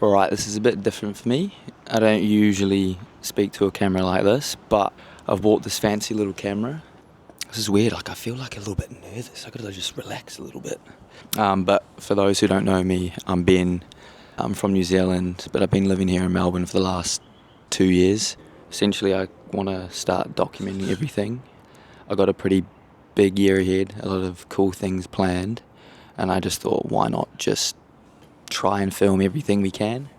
Alright, this is a bit different for me. I don't usually speak to a camera like this, but I've bought this fancy little camera. This is weird, I feel like a little bit nervous. I gotta just relax a little bit. But for those who don't know me, I'm Ben. I'm from New Zealand, but I've been living here in Melbourne for the last 2 years. Essentially, I want to start documenting everything. I got a pretty big year ahead, a lot of cool things planned, and I just thought, why not just try and film everything we can,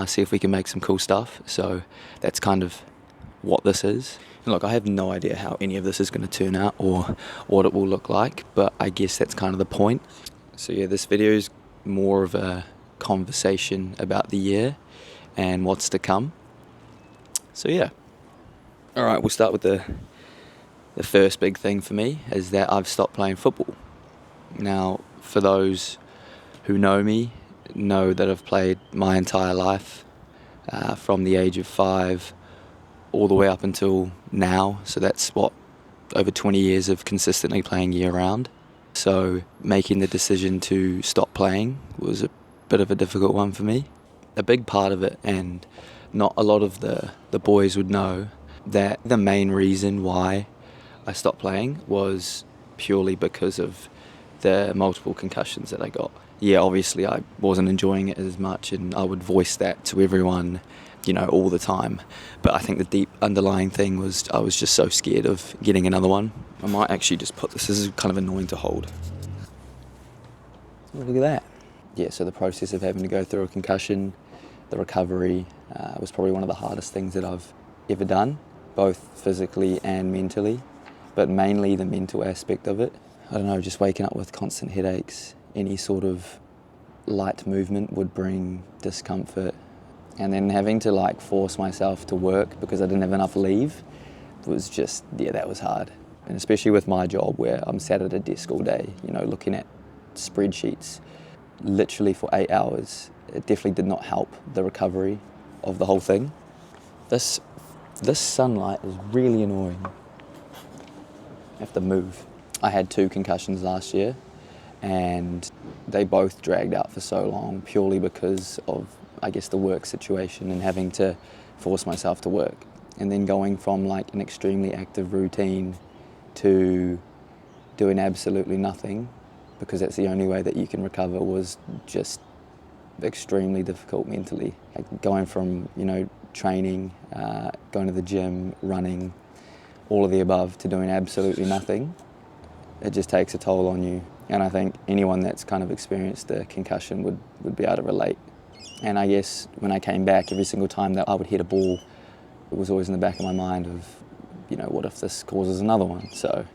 see if we can make some cool stuff. So that's kind of what this is. And look, I have no idea how any of this is going to turn out or what it will look like, but I guess that's kind of the point. So yeah, this video is more of a conversation about the year and what's to come. So yeah. Alright, we'll start with the first big thing for me is that I've stopped playing football. Now, for those who know me, know that I've played my entire life from the age of 5 all the way up until now. So that's over 20 years of consistently playing year round. So making the decision to stop playing was a bit of a difficult one for me. A big part of it, and not a lot of the boys would know, that the main reason why I stopped playing was purely because of the multiple concussions that I got. Yeah, obviously I wasn't enjoying it as much, and I would voice that to everyone, all the time. But I think the deep underlying thing was I was just so scared of getting another one. I might actually just put this is kind of annoying to hold. Look at that. Yeah, so the process of having to go through a concussion, the recovery, was probably one of the hardest things that I've ever done, both physically and mentally, but mainly the mental aspect of it. I don't know, just waking up with constant headaches, any sort of light movement would bring discomfort, and then having to force myself to work because I didn't have enough leave was just, that was hard. And especially with my job where I'm sat at a desk all day, looking at spreadsheets literally for 8 hours, it definitely did not help the recovery of the whole thing. This sunlight is really annoying. I have to move. I had 2 concussions last year, and they both dragged out for so long purely because of, I guess, the work situation and having to force myself to work. And then going from an extremely active routine to doing absolutely nothing, because that's the only way that you can recover, was just extremely difficult mentally. Going from, training, going to the gym, running, all of the above, to doing absolutely nothing, it just takes a toll on you. And I think anyone that's kind of experienced a concussion would be able to relate. And I guess when I came back, every single time that I would hit a ball, it was always in the back of my mind of, what if this causes another one? So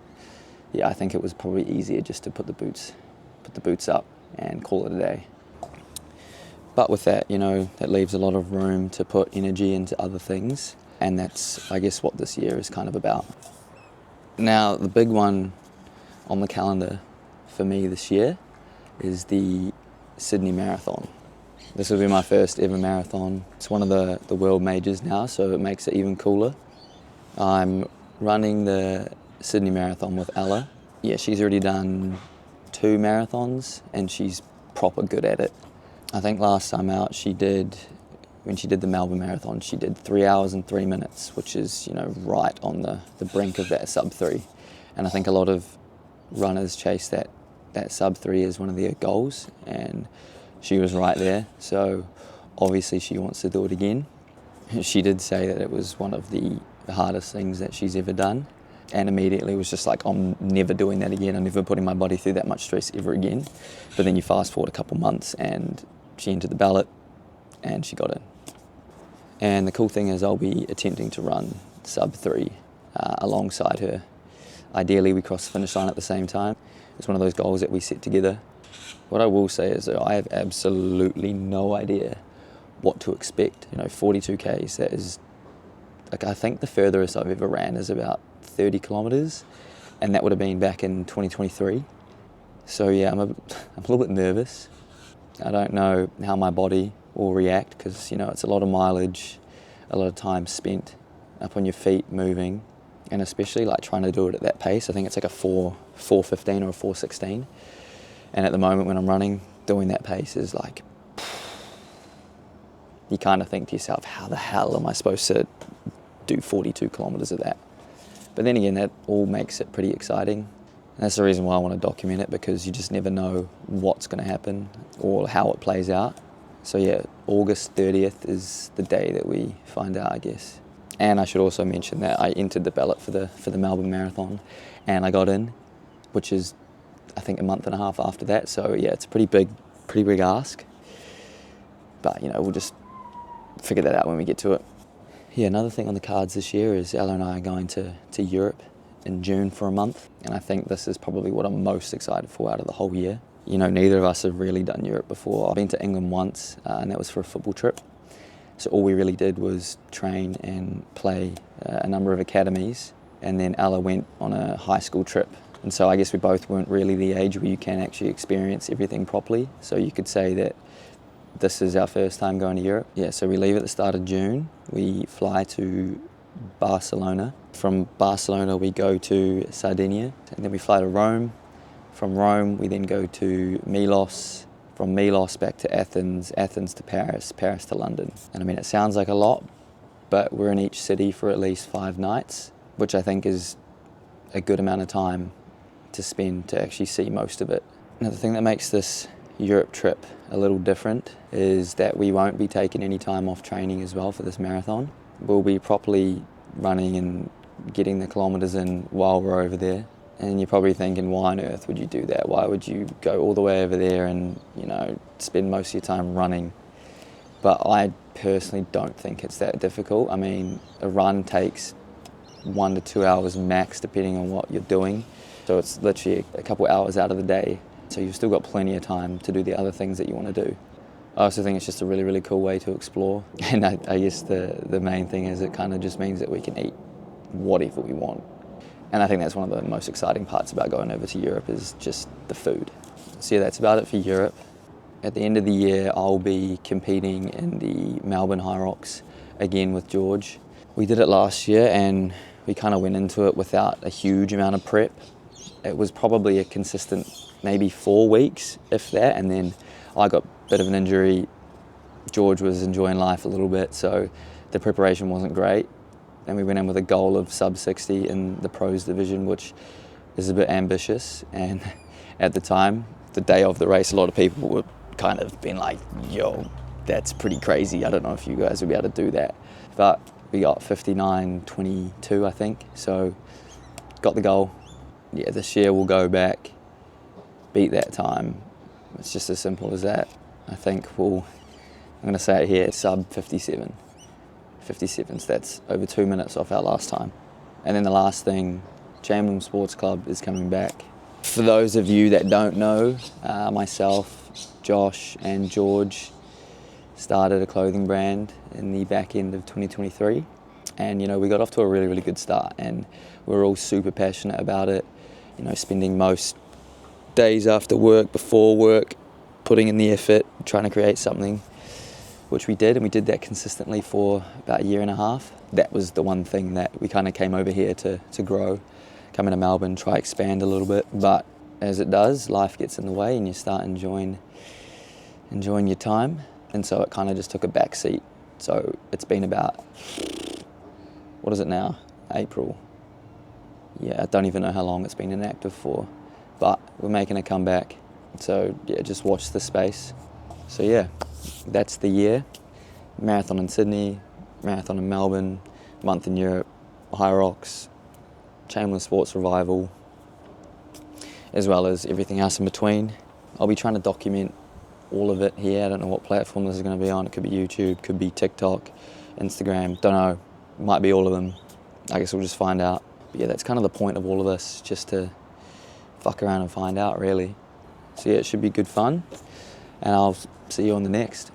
yeah, I think it was probably easier just to put the boots up and call it a day. But with that, that leaves a lot of room to put energy into other things. And that's, I guess, what this year is kind of about. Now, the big one on the calendar for me this year is the Sydney Marathon. This will be my first ever marathon. It's one of the world majors now, so it makes it even cooler. I'm running the Sydney Marathon with Ella. Yeah, she's already done 2 marathons and she's proper good at it. I think last time out when she did the Melbourne Marathon, she did 3 hours and 3 minutes, which is, right on the brink of that sub 3. And I think a lot of runners chase that sub 3 as one of their goals, and she was right there. So obviously she wants to do it again. She did say that it was one of the hardest things that she's ever done, and immediately was just like, I'm never doing that again. I'm never putting my body through that much stress ever again. But then you fast forward a couple months and she entered the ballot and she got in. And the cool thing is I'll be attempting to run sub 3 alongside her. Ideally we cross the finish line at the same time. It's one of those goals that we set together. What I will say is that I have absolutely no idea what to expect. 42 Ks, that is, I think the furthest I've ever ran is about 30 kilometers, and that would have been back in 2023. So yeah, I'm a little bit nervous. I don't know how my body will react because, it's a lot of mileage, a lot of time spent up on your feet moving, and especially trying to do it at that pace. I think it's a 4:15 or a 4:16. And at the moment when I'm running, doing that pace is you kind of think to yourself, how the hell am I supposed to do 42 kilometres of that? But then again, that all makes it pretty exciting. And that's the reason why I want to document it, because you just never know what's going to happen or how it plays out. So yeah, August 30th is the day that we find out, I guess. And I should also mention that I entered the ballot for the Melbourne Marathon, and I got in, which is I think a month and a half after that. So yeah, it's a pretty big ask. But you know, we'll just figure that out when we get to it. Yeah, another thing on the cards this year is Ella and I are going to Europe in June for a month, and I think this is probably what I'm most excited for out of the whole year. You know, neither of us have really done Europe before. I've been to England once, and that was for a football trip. So all we really did was train and play a number of academies, and then Ella went on a high school trip. And so I guess we both weren't really the age where you can actually experience everything properly. So you could say that this is our first time going to Europe. Yeah, so we leave at the start of June. We fly to Barcelona. From Barcelona we go to Sardinia, and then we fly to Rome. From Rome we then go to Milos. From Milos back to Athens, Athens to Paris, Paris to London. And I mean, it sounds like a lot, but we're in each city for at least 5 nights, which I think is a good amount of time to spend to actually see most of it. Now, the thing that makes this Europe trip a little different is that we won't be taking any time off training as well for this marathon. We'll be properly running and getting the kilometres in while we're over there. And you're probably thinking, why on earth would you do that? Why would you go all the way over there and, you know, spend most of your time running? But I personally don't think it's that difficult. I mean, a run takes 1 to 2 hours max, depending on what you're doing. So it's literally a couple hours out of the day. So you've still got plenty of time to do the other things that you want to do. I also think it's just a really, really cool way to explore. And I guess the main thing is it kind of just means that we can eat whatever we want. And I think that's one of the most exciting parts about going over to Europe is just the food. So yeah, that's about it for Europe. At the end of the year, I'll be competing in the Melbourne Hyrox again with George. We did it last year and we kind of went into it without a huge amount of prep. It was probably a consistent maybe 4 weeks, if that, and then I got a bit of an injury. George was enjoying life a little bit, so the preparation wasn't great. And we went in with a goal of sub 60 in the pros division, which is a bit ambitious. And at the time, the day of the race, a lot of people were kind of being like, yo, that's pretty crazy. I don't know if you guys will be able to do that. But we got 59:22, I think. So got the goal. Yeah, this year we'll go back, beat that time. It's just as simple as that. I think I'm going to say it here, sub 57. 57, so that's over 2 minutes off our last time. And then the last thing, Chamberlain Sports Club is coming back. For those of you that don't know, myself, Josh and George started a clothing brand in the back end of 2023. And you know, we got off to a really, really good start and we're all super passionate about it. You know, spending most days after work, before work, putting in the effort, trying to create something, which we did, and we did that consistently for about 1.5 years. That was the one thing that we kind of came over here to grow, come into Melbourne, try expand a little bit. But as it does, life gets in the way and you start enjoying your time. And so it kind of just took a back seat. So it's been about, what is it now? April. Yeah, I don't even know how long it's been inactive for, but we're making a comeback. So yeah, just watch this space. So yeah, that's the year. Marathon in Sydney, marathon in Melbourne, month in Europe, Hyrox, Chamberlain Sports Revival, as well as everything else in between. I'll be trying to document all of it here. I don't know what platform this is going to be on. It could be YouTube, could be TikTok, Instagram, don't know. Might be all of them. I guess we'll just find out. But yeah, that's kind of the point of all of this, just to fuck around and find out, really. So yeah, it should be good fun, and I'll see you on the next.